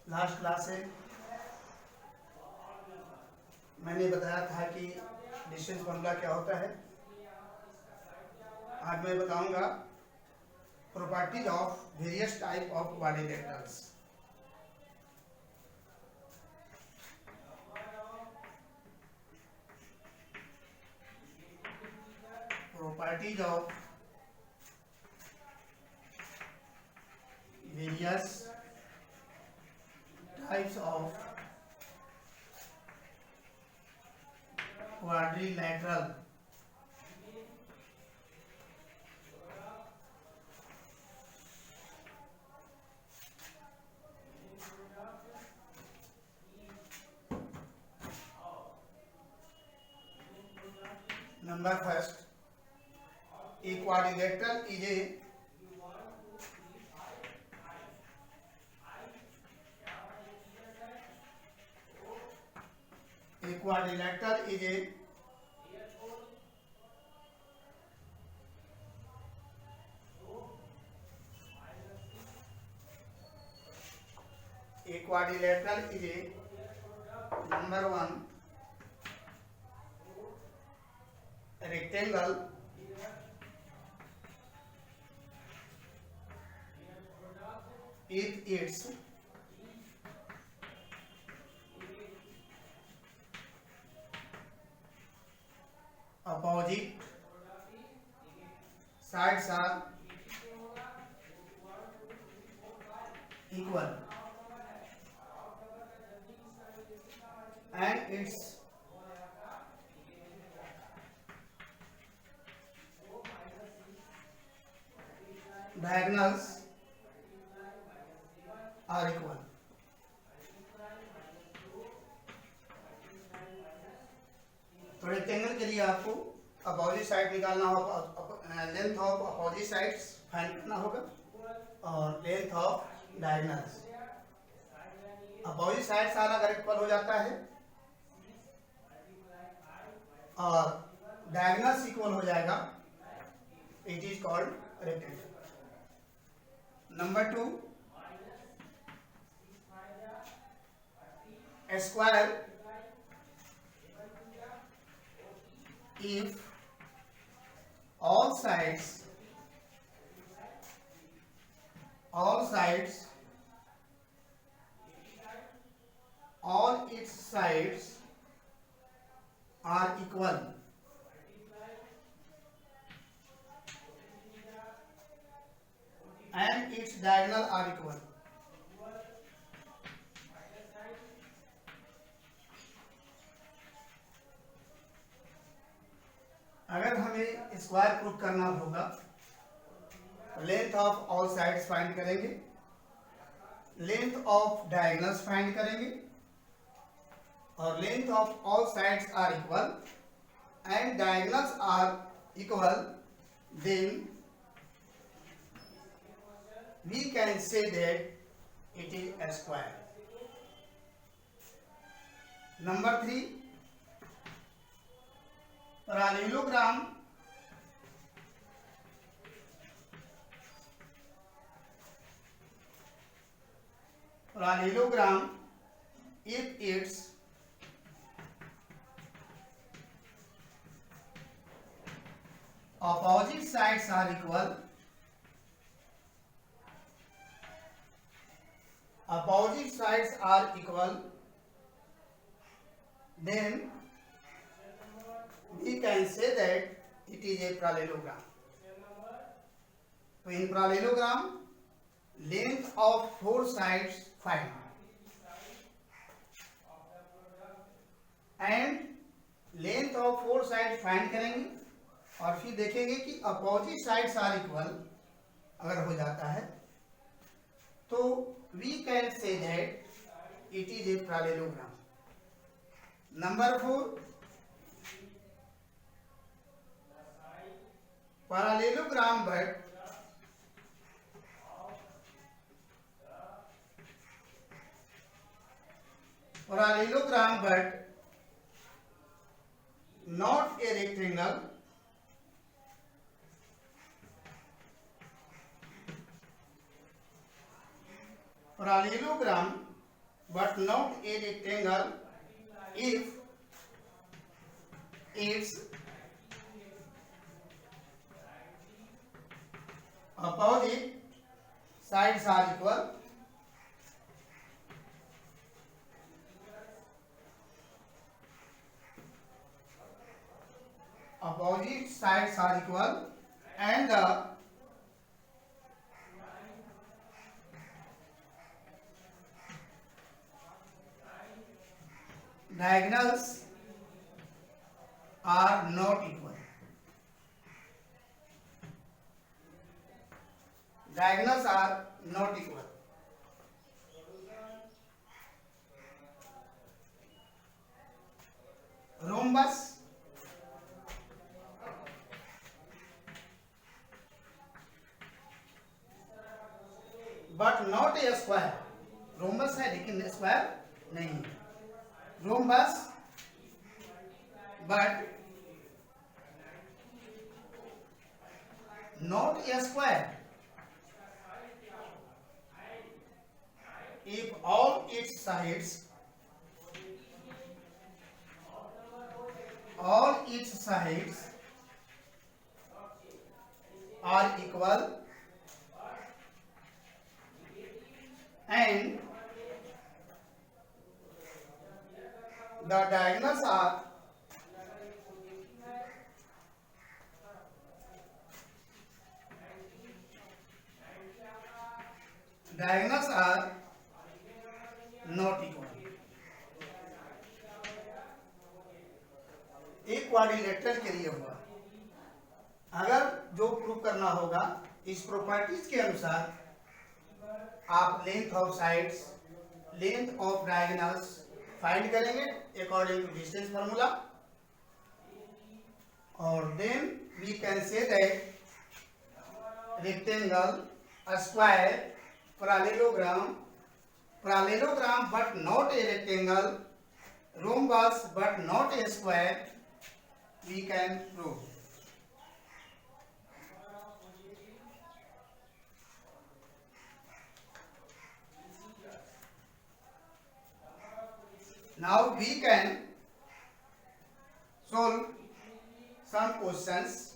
Last class से मैंने बताया था कि डिस्टेंस फॉर्मूला क्या होता है। आज मैं बताऊंगा properties of various type of quadrilaterals. Properties of various types of quadrilateral. Number first, a quadrilateral is number one rectangle with its opposite sides are equal and its diagonals are equal। तो rectangle के लिए आपको opposite side निकालना होगा, length of opposite sides find करना होगा और length of diagonals. Opposite side सारा अगर इक्वल हो जाता है और डायगोनल्स इक्वल हो जाएगा, it is called rectangle. Number two, square if all sides all its sides are equal and its diagonal are equal। अगर हमें स्क्वायर प्रूफ करना होगा तो length of all sides find करेंगे, लेंथ ऑफ डायगोनल्स फाइंड करेंगे और length of all sides are equal and diagonals are equal, then we can say that it is a square। Number three, parallelogram if its opposite sides are equal, then we can say that it is a parallelogram। तो in parallelogram length of four sides find and length of four sides find करेंगे और फिर देखेंगे कि opposite sides are equal अगर हो जाता है तो we can say that it is a parallelogram। Number four, parallelogram but not a rectangle parallelogram but not a rectangle if its opposite sides are equal. Opposite sides are equal and the diagonals are not equal. Diagonals are not equal. Rhombus but not a square. Rhombus है लेकिन square नहीं. Rhombus but not a square if all its sides are equal and the diagonals are not equal. एक quadrilateral के लिए हुआ. अगर जो prove करना होगा इस प्रॉपर्टीज के अनुसार आप length of sides, length of diagonals find करेंगे अकॉर्डिंग टू डिस्टेंस फार्मूला, और then we can say that rectangle, square, parallelogram but not a rectangle, rhombus but not a square, we can prove. Now we can solve some questions.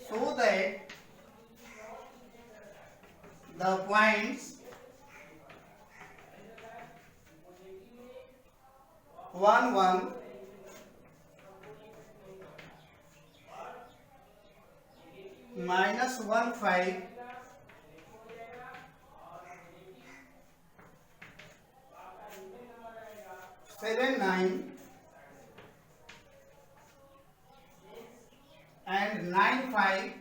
So that the points one one minus 1 5 7 9 and 9 5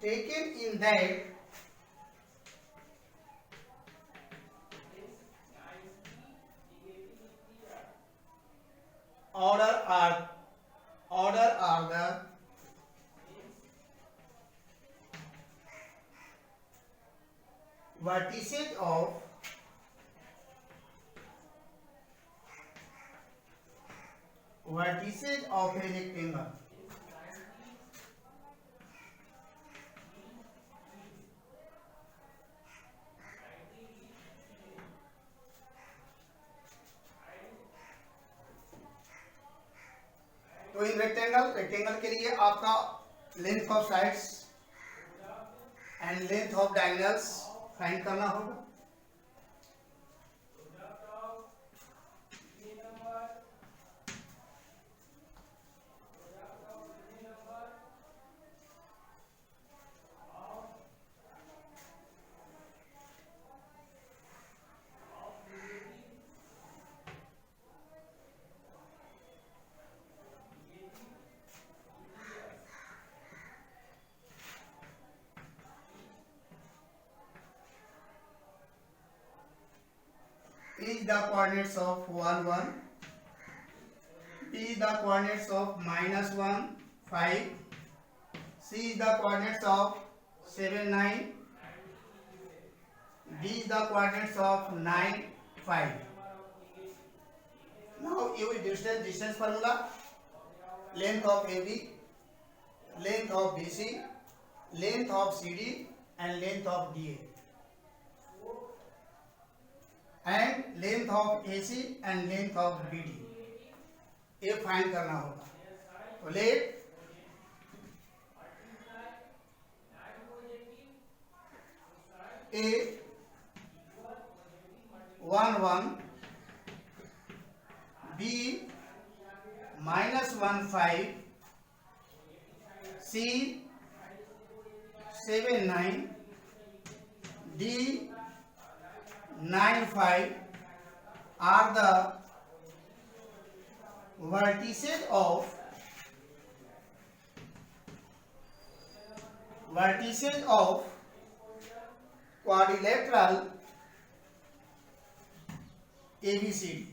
taken in that order are the vertices of a rectangle. तो in rectangle के लिए आपका length of sides and length of diagonals find करना होगा. is the coordinates of 1 1, B is the coordinates of -1 5, C is the coordinates of 7 9, D is the coordinates of 9 5. Now use distance formula. Length of AB, length of BC, length of CD and length of DA, and length of AC and length of BD. ये find करना होगा. तो late A 1 1, B -1 5, C 7 9, D 9 5 are the vertices of quadrilateral ABCD.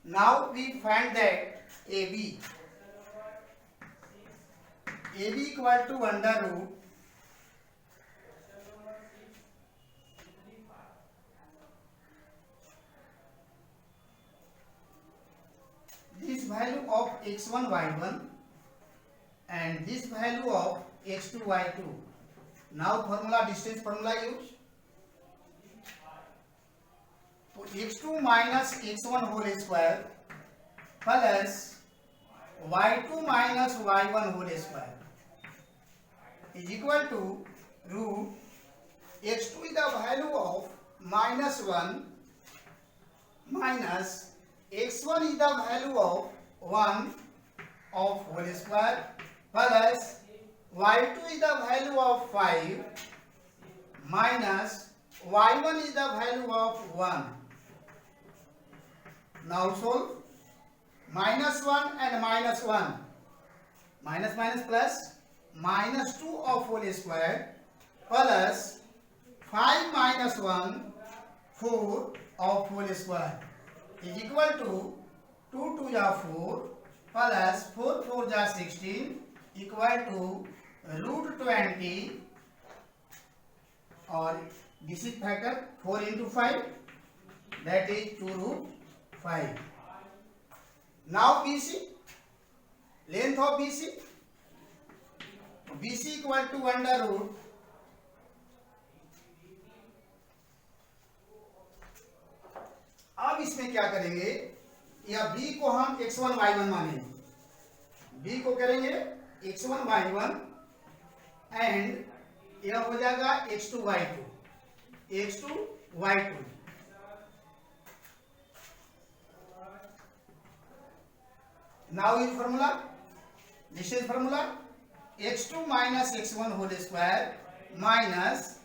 Now we find that AB equal to under root this value of x1 y1 and this value of x2 y2. Now formula, distance formula use. तो x2 minus x1 whole square plus y2 minus y1 whole square is equal to root x2 is the value of -1 minus x1 is the value of 1 of whole square plus y2 is the value of 5 minus y1 is the value of 1. Now solve. -1 and -1, minus minus plus, -2 of whole square plus 5 minus 1 4 of whole square is equal to 2 2 ja 4 plus 4 4 ja 16 equal to root 20, or this is factor 4 into 5, that is 2 root 5. Now BC, length of BC equal to under root अब इसमें क्या करेंगे, या B को हम x1 y1 मानेंगे, B को करेंगे x1 y1 एंड यह हो जाएगा x2 y2. Now in formula, distance formula, x2 minus x1 whole square minus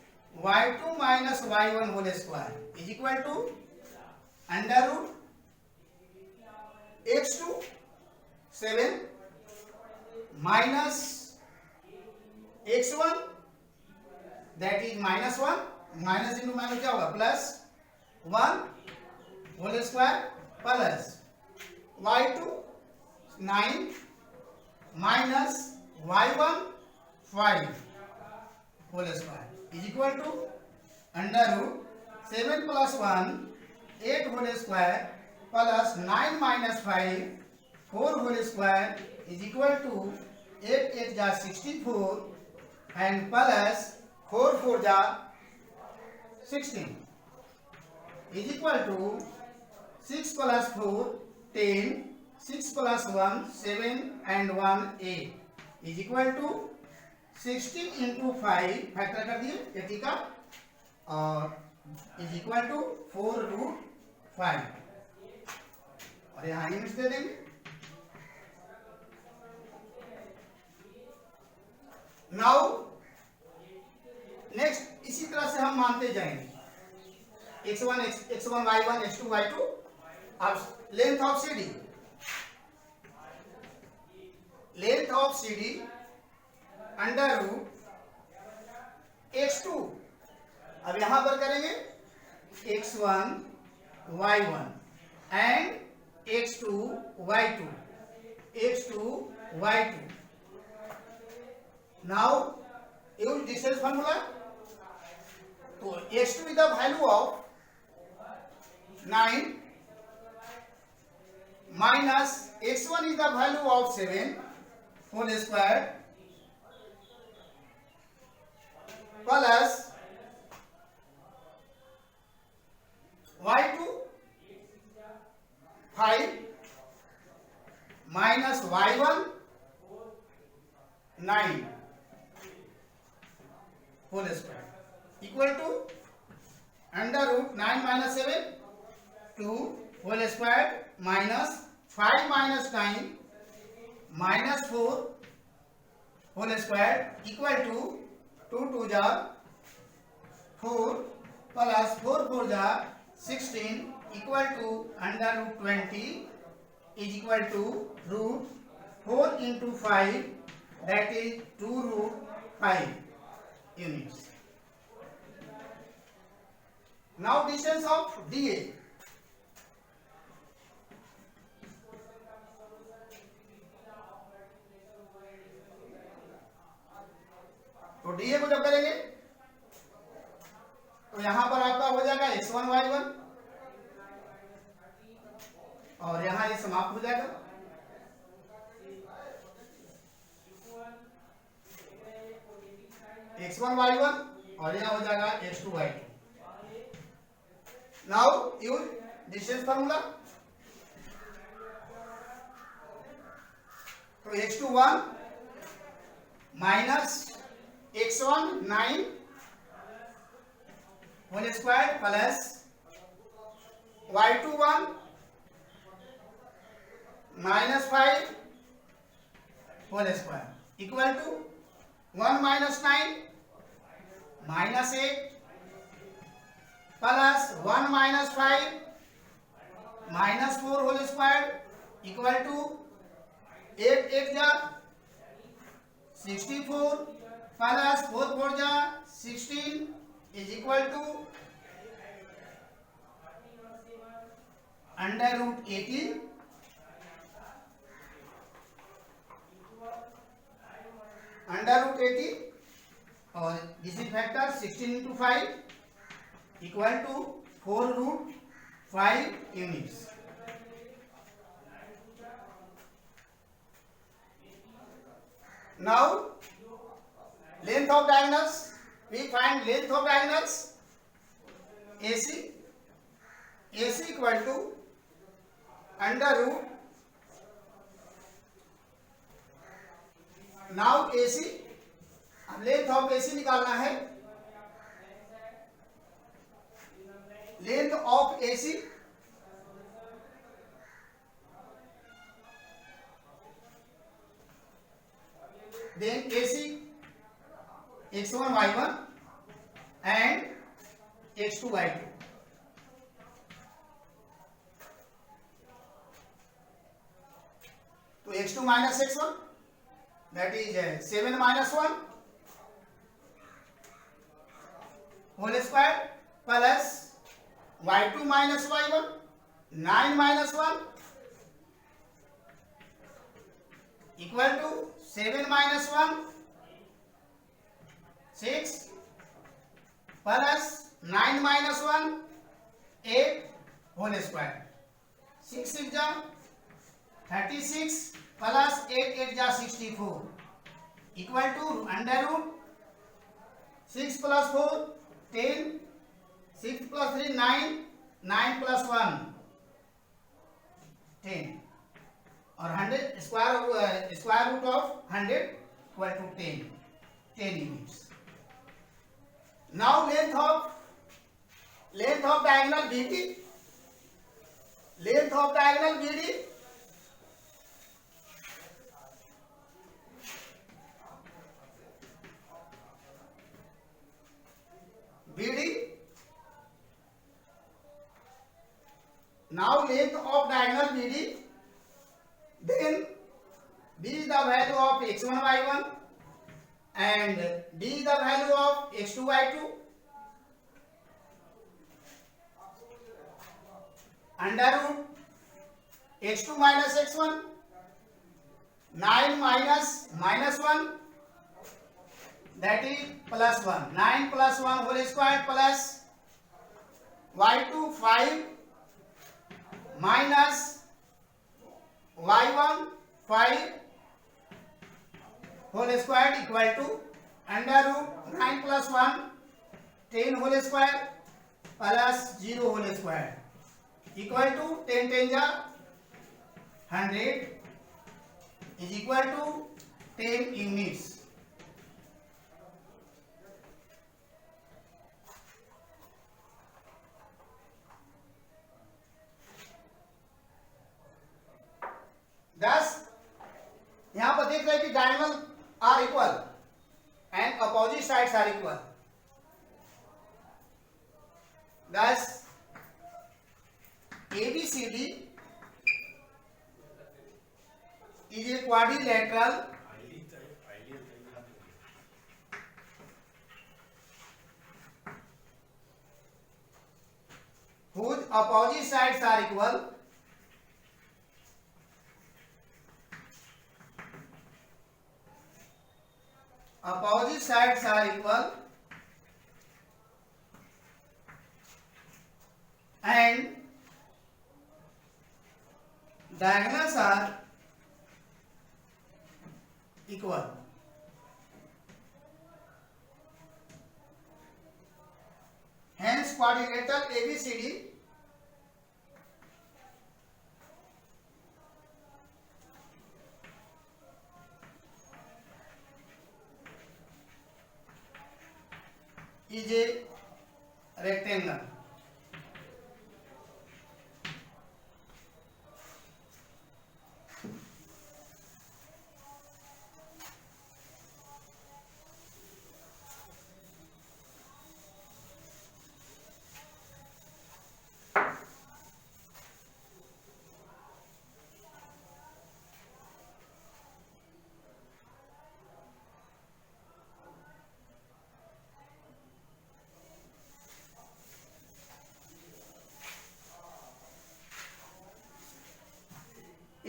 y2 minus y1 whole square is equal to under root x2 7 minus x1, that is -1, minus into minus क्या होगा plus 1 whole square plus y2 9 minus y1 5 whole square is equal to under root 7 plus 1 8 whole square plus 9 minus 5 4 whole square is equal to 8 8 ja 64 and plus 4 4 ja 16 is equal to 6 plus 4 10, 6 plus 1 7 and 1 8 is equal to 16 into 5 factor कर दिए 80 का, और is equal to 4 root 5, और यहाँ units दे देंगे. Now next इसी तरह से हम मानते जाएंगे. x1 x1 y1 x2 y2। अब length of CD, length of CD under root x2। अब यहां पर करेंगे x1 y1 and x2 y2, x2 y2। Now use distance formula. तो x2 is the value of 9 minus x1 is the value of 7 whole square plus y2 5 minus y1 9 whole square equal to under root 9 minus 7 2 whole square minus 5 minus 9 minus 4 whole square equal to 2 2 जा 4 plus 4 4 जा 16 equal to under root 20 is equal to root 4 into 5 that is 2 root 5 units. Now distance of DA. तो DA को जब करेंगे तो यहां पर आपका हो जाएगा x1 y1 और यहां ये समाप्त हो जाएगा। x1 y1 और यहाँ हो जाएगा x2 y2। Now use distance formula. तो x2 1 minus x1 9 whole square plus y2 1 minus 5 whole square equal to 1 minus 9 minus 8 plus 1 minus 5 minus 4 whole square equal to 8 8 जा 64 प्लस 4 4 जा 16 is equal to under root 18 under root 18 और this is factor 16 into 5 equal to 4 root 5 units. Now length of diagonals, we find length of diagonals AC equal to under root. Now AC, अब length of AC निकालना है। Length of AC then AC x1 y1 and x2 y2। तो x2 minus x1 that is 7 minus 1 whole square plus y2 minus y1 9 minus 1 equal to 7 minus 1 6 plus 9 minus 1 8 whole square 6 6 जा 36 plus 8 8 जा 64 equal to under root 6 plus 4 10 6 plus 3 9 9 plus 1 10 और 100 square root of 100 equal to 10 units. Now length of diagonal BD, length of diagonal BD BD now length of diagonal BD, then B is the value of x1 y1 and D is the value of x2 y2. Under root x2 minus x1, 9 minus minus 1, that is plus 1. 9 plus 1 whole square plus y2 5 minus y1 5 whole square equal to under root 9 plus 1 10 whole square plus 0 whole square equal to 10 10 ja 100 is equal to 10 units. Thus यहाँ पर देख रहे हैं कि diagonal are equal and opposite sides are equal. Thus ABCD is a quadrilateral whose opposite sides are equal and diagonals are equal. Hence quadrilateral ABCD is a rectangle.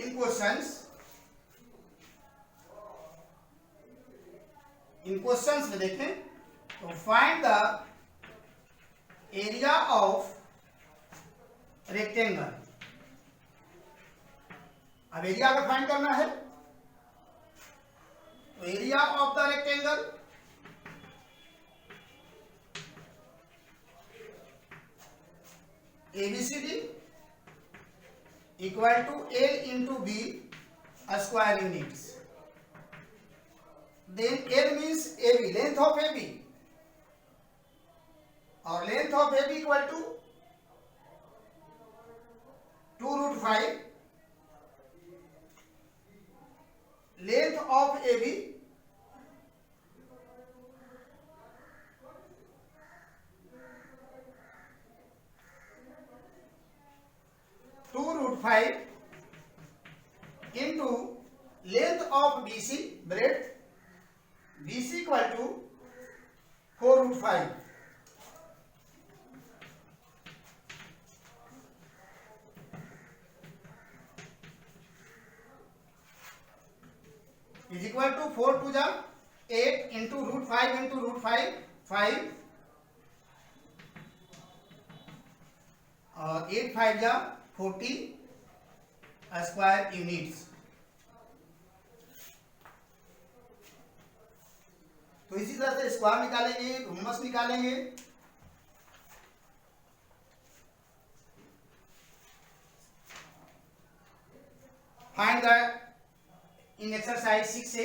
In questions में देखें तो find the area of rectangle. अब area अगर find करना है तो area of the rectangle ABCD equal to L into B square units. Then L means AB, length of AB, or length of AB equal to 2 root 5. Length of AB (2√5) into length of BC, breadth BC equal to 4√5. is equal to 4 to the 8 into √5 into √5 5 और 8 5 जा 40 square units. तो इसी तरह से square निकालेंगे, rhombus निकालेंगे. Find the in exercise 6 से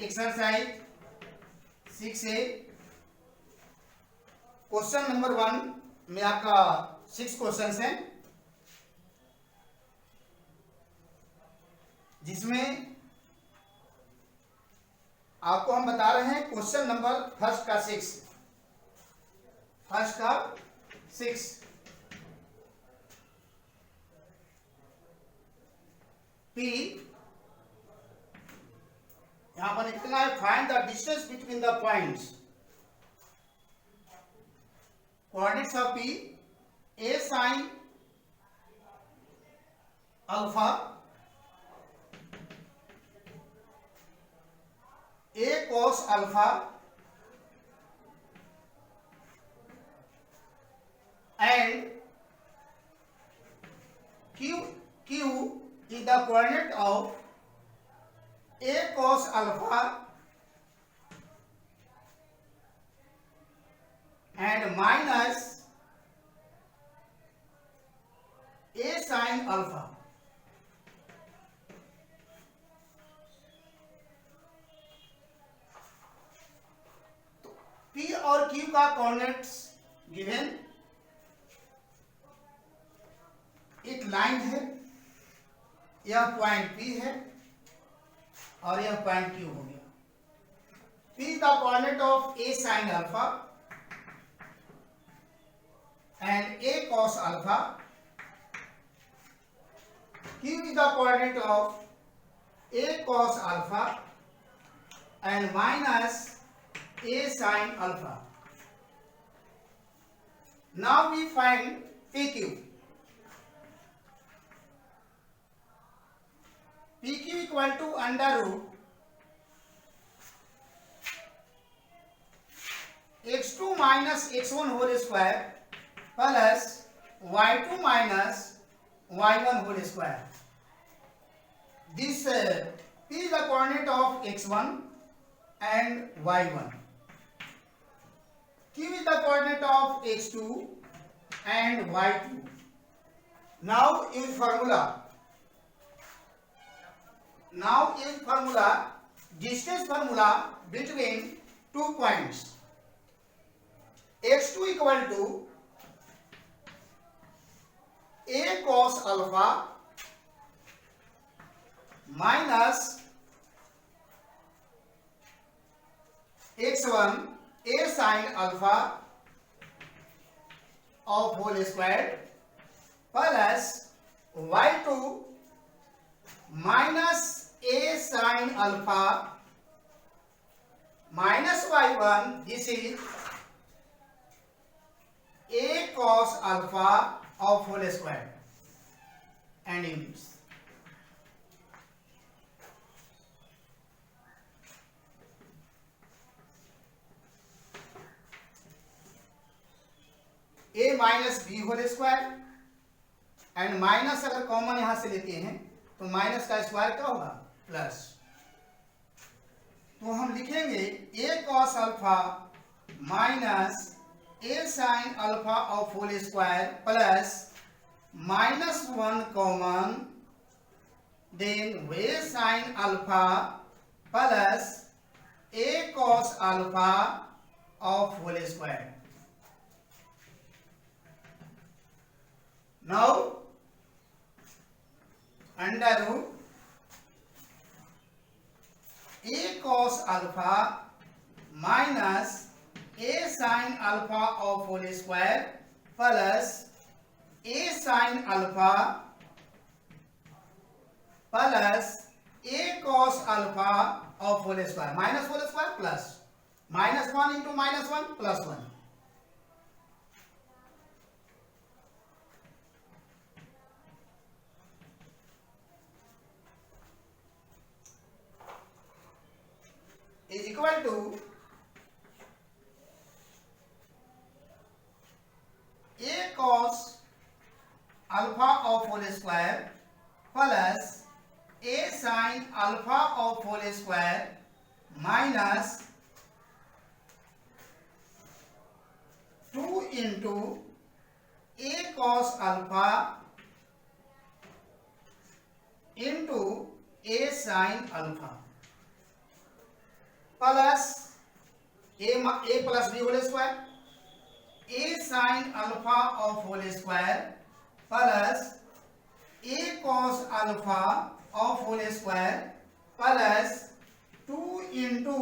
exercise 6A question number 1 में आपका 6 क्वेश्चंस हैं, जिसमें आपको हम बता रहे हैं क्वेश्चन नंबर फर्स्ट का 6 P यहां पर लिखना है find the distance between the points, coordinates of P A sin alpha A cos alpha and Q is the coordinate of A cos alpha and minus A sin alpha. तो P और Q का coordinates given, एक line है, यह point P है और यह point Q हो गया। P is the coordinate of A sin alpha and A cos alpha. Q is the coordinate of A cos alpha and minus A sin alpha. Now we find PQ. PQ equal to under root x2 minus x1 whole square plus y2 minus y1 whole square. This P is the coordinate of x1 and y1. Q is the coordinate of x2 and y2. Now use formula. Distance formula between 2 points. x2 equal to A cos alpha minus x1 A sin alpha of whole square plus y2 minus A sin alpha minus y1, this is A cos alpha of whole square and units. A minus B whole square and minus अगर common यहां से लेते हैं तो minus का square क्या होगा, plus. तो हम लिखेंगे A cos alpha minus A sin alpha of whole square plus -1 common, then A sin alpha plus A cos alpha of whole square. Now under root A cos alpha minus A sin alpha of whole square plus A sin alpha plus A cos alpha of whole square, minus whole square plus -1 into -1 plus 1. Is equal to A cos alpha of whole square plus A sin alpha of whole square minus 2 into A cos alpha into A sin alpha. Plus A plus B whole square, A sine alpha of whole square plus A cos alpha of whole square plus 2 into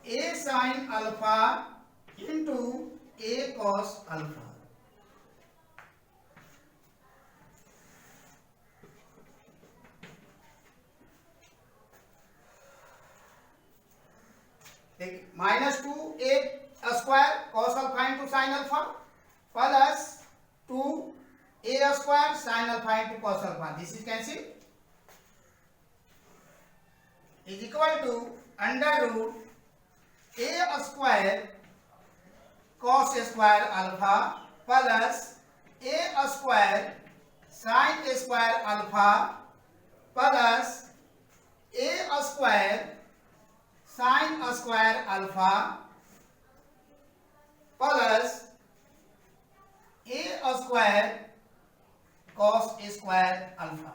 A sine alpha into A cos alpha. देखिए -2 A square cos alpha into sine alpha plus 2 A square sine alpha into cos alpha, this is cancel, is equal to under root A square cos square alpha plus A square sine square alpha plus A square sine square alpha plus A square cos square alpha.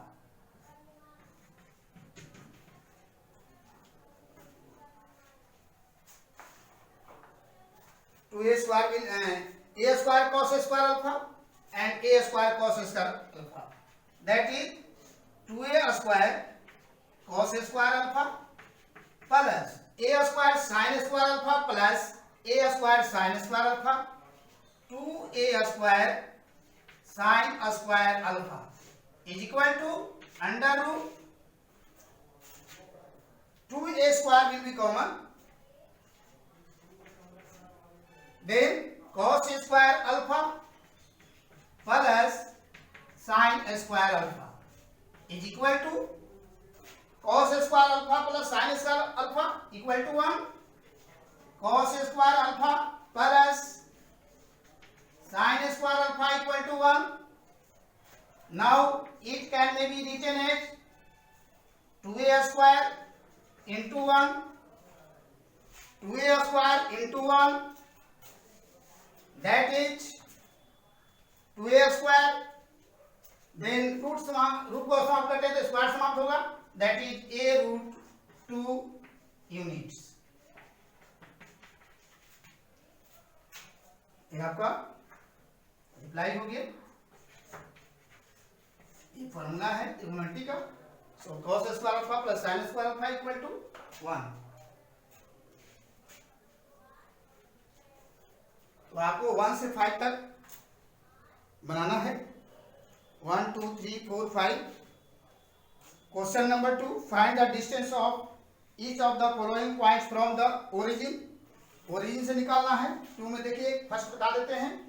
Two A square will a square cos square alpha and a square cos square alpha, that is 2a square cos square alpha plus a square sin square alpha plus a square sin square alpha 2a square sin square alpha is equal to under root 2a square will be common, then cos square alpha plus sin square alpha is equal to cos square alpha plus sin square alpha equal to 1, cos square alpha plus sin square alpha equal to 1. Now it can be written as 2a square into 1, 2a square into 1, that is 2a square, then root को समाप्त करते हैं तो square समाप्त होगा, that is a root 2 units। ये आपका reply हो गया, ये फॉर्मूला है ट्रिग्नोमेट्री का। So cos square alpha plus sin square alpha equal to 1। तो आपको 1 से 5 तक बनाना है, 1 2 3 4 5। Question number 2, find the distance of each of the following points from the origin. Origin से निकालना है। 2 में देखिए फर्स्ट बता देते हैं,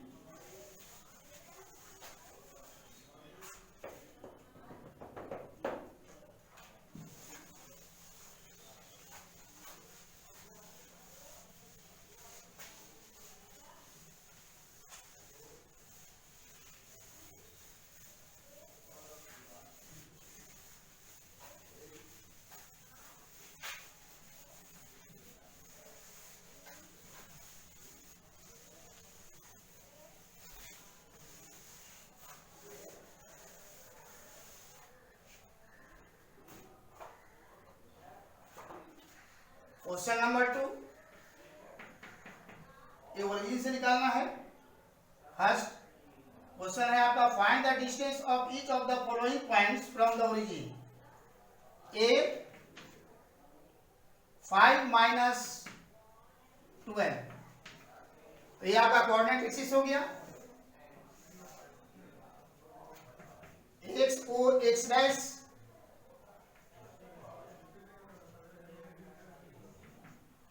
क्वेश्चन नंबर 2 ये ओरिजिन से निकालना है। फर्स्ट क्वेश्चन है आपका, find the distance of each of the following points from the origin. A 5 minus 12, तो ये आपका कोऑर्डिनेट एक्सिस हो गया। X O X dash,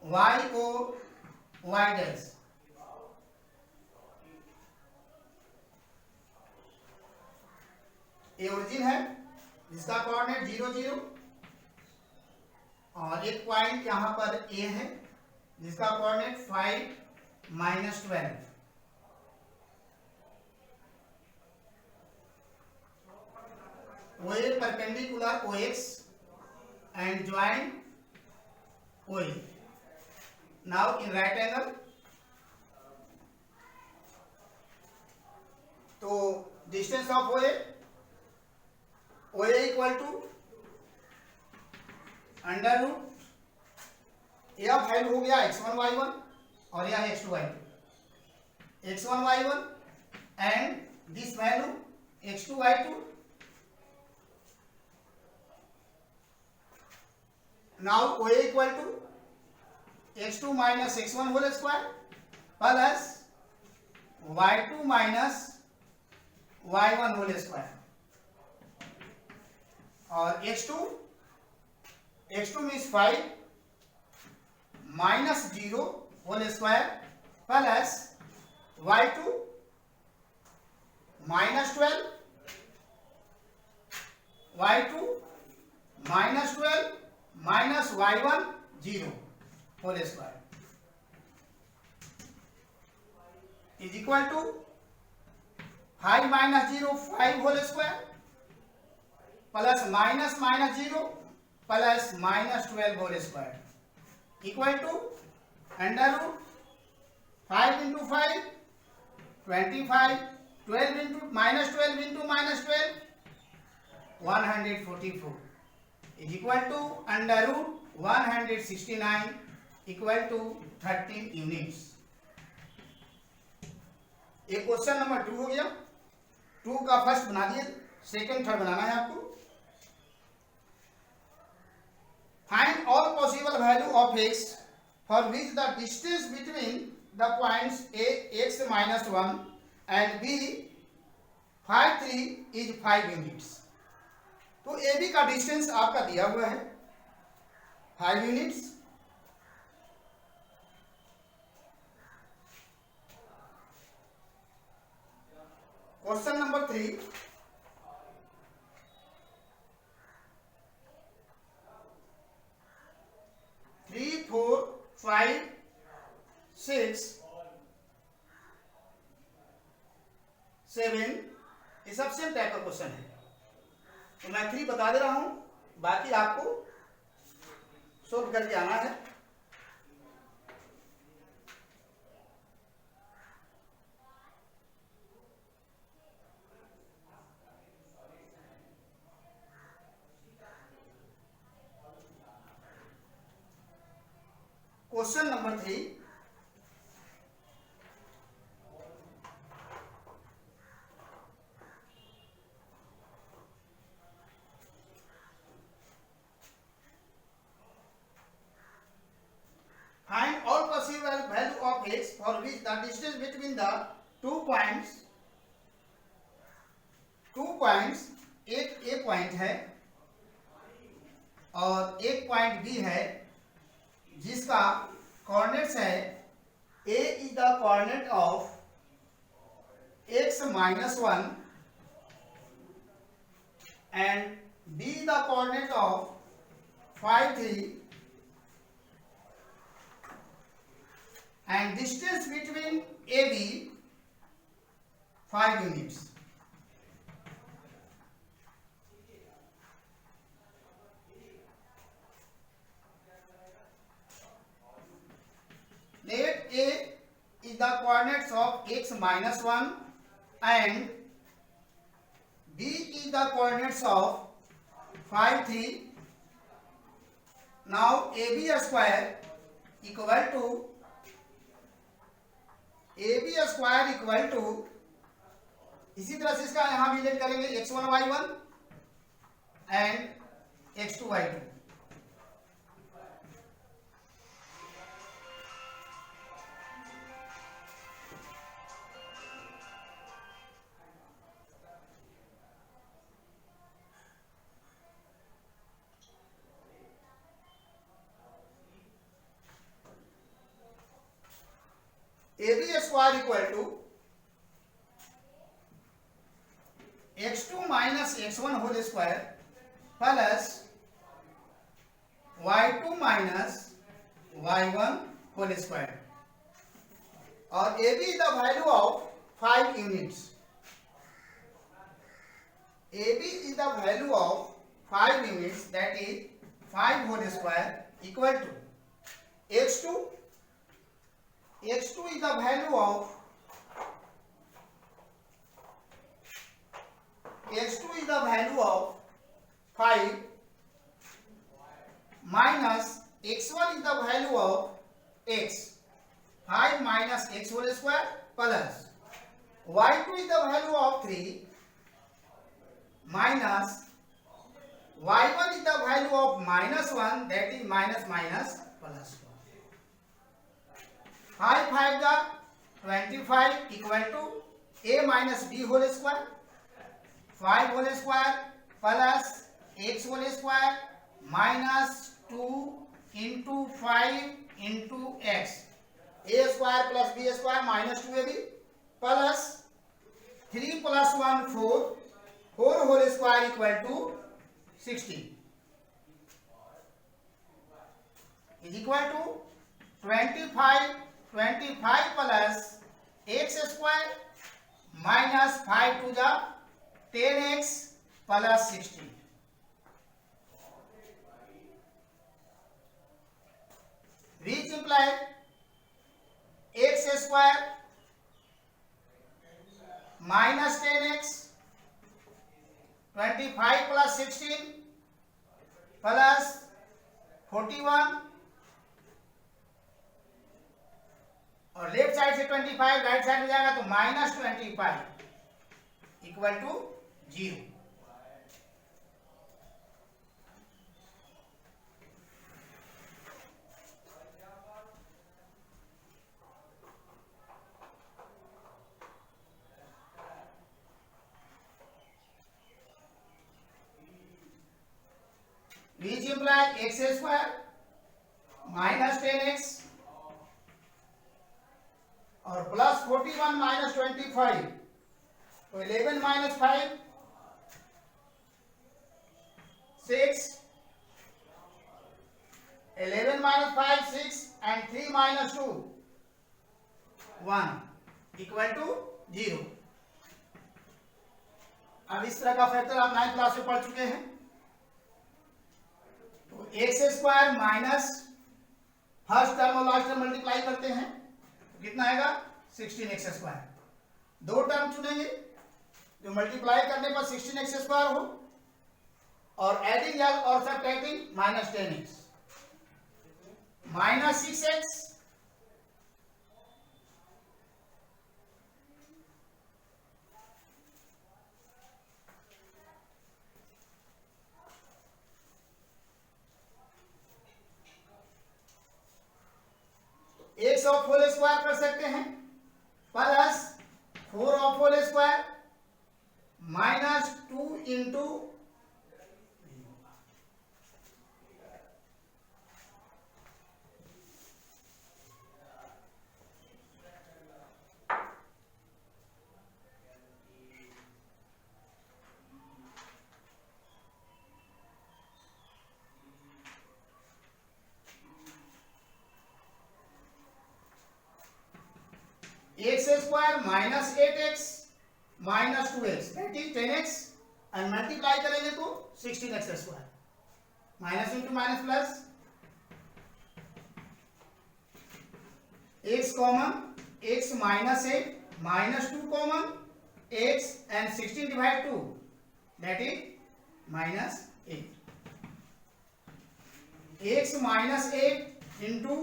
Y O Y dash, ये ओरिजिन है जिसका कोऑर्डिनेट 0 0, और एक पॉइंट यहां पर ए है जिसका coordinate 5 minus 12। OA perpendicular OX and join OA. Now in right angle, तो distance of OA equal to under root यह वैल्यू हो गया x1 y1 और यह x2 y2, x1 y1 and this value x2 y2. Now OA equal to x2 minus x1 whole square plus y2 minus y1 whole square और x2 means 5 minus 0 whole square plus y2 minus 12 y2 minus 12 minus y1 0 whole square is equal to 5 minus 0 5 whole square plus minus 0 plus minus 12 whole square equal to under root 5 into 5 25 12 into minus 12 into minus 12 144 is equal to under root 169 equal to 13 units. एक question number 2 हो गया. 2 का first बना दिए, second third बनाना है आपको. Find all possible value of x for which the distance between the points a x minus 1 and b 5 3 is 5 units. तो A B का डिस्टेंस आपका दिया हुआ है 5 यूनिट्स. क्वेश्चन नंबर 3, थ्री 4 5 6 7 ये सब सेम टाइप का क्वेश्चन है. तो मैं 3 बता दे रहा हूं, बाकी आपको सोल्व करके आना है. Question number 3, find all possible value of x for which the distance between the 2 points एक a पॉइंट है और एक पॉइंट b है जिसका कोऑर्डिनेट्स है a is the coordinate of x minus 1 and b is the coordinate of 5 3 and distance between AB 5 units. Let A is the coordinates of x minus 1 and B is the coordinates of 5 3. Now AB square equal to AB square equal to, इसी तरह से इसका यहां भी late करेंगे x1 y1 and x2 y2. AB square equal to x2 minus x1 whole square plus y2 minus y1 whole square और AB is the value of 5 units. AB is the value of 5 units, that is 5 whole square equal to x2 is the value of x2 is the value of 5 minus x1 is the value of x, 5 minus x whole square plus y2 is the value of 3 minus y1 is the value of minus 1, that is minus minus plus 1. 5 5 the 25 equal to a minus b whole square, 5 whole square plus x whole square minus 2 into 5 into x, a square plus b square minus 2ab plus 3 plus 1 4, 4 whole square equal to 16 is equal to 25 plus x square minus 5 to the 10x plus 16, which imply x square minus 10x 25 plus 16 plus 41 और left side से 25 right side में जाएगा तो minus 25 equal to 0. Which implies x square minus 10x और plus 41 minus 25 तो 11 minus 5 6, 11 minus 5 6 and 3 minus 2 1 equal to 0. अब इस तरह का फैक्टर आप 9th क्लास में पढ़ चुके हैं. तो x square minus first term और लास्ट टर्म मल्टीप्लाई करते हैं तो कितना आएगा 16x स्क्वायर. दो टर्म चुनेंगे जो मल्टीप्लाई करने पर 16x स्क्वायर हो और एडिंग और subtracting minus 10x minus 6x x of whole square कर सकते हैं plus 4 of whole square minus 2 into x square minus 8x minus 2x that is 10x and multiply करेंगे तो 16x square minus into minus plus x common x minus 8 minus 2 common x and 16 divide 2 that is minus 8. x minus 8 into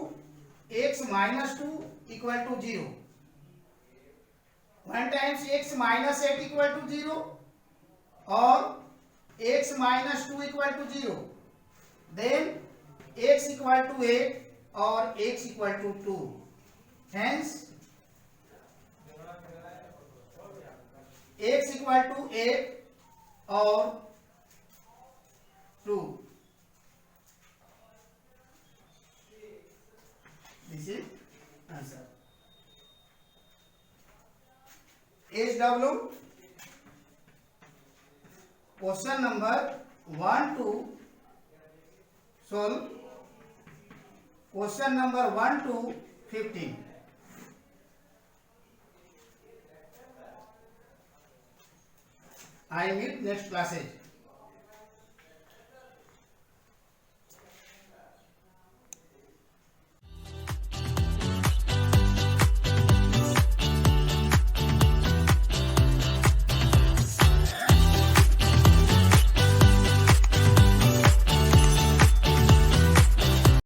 x minus 2 equal to 0. 1 times x minus 8 equal to 0 और x minus 2 equal to 0. Then x equal to 8 और x equal to 2. Hence x equal to 8 और 2. This is answer. SW question number 1 to solve question number 1 to 15. I meet next classes.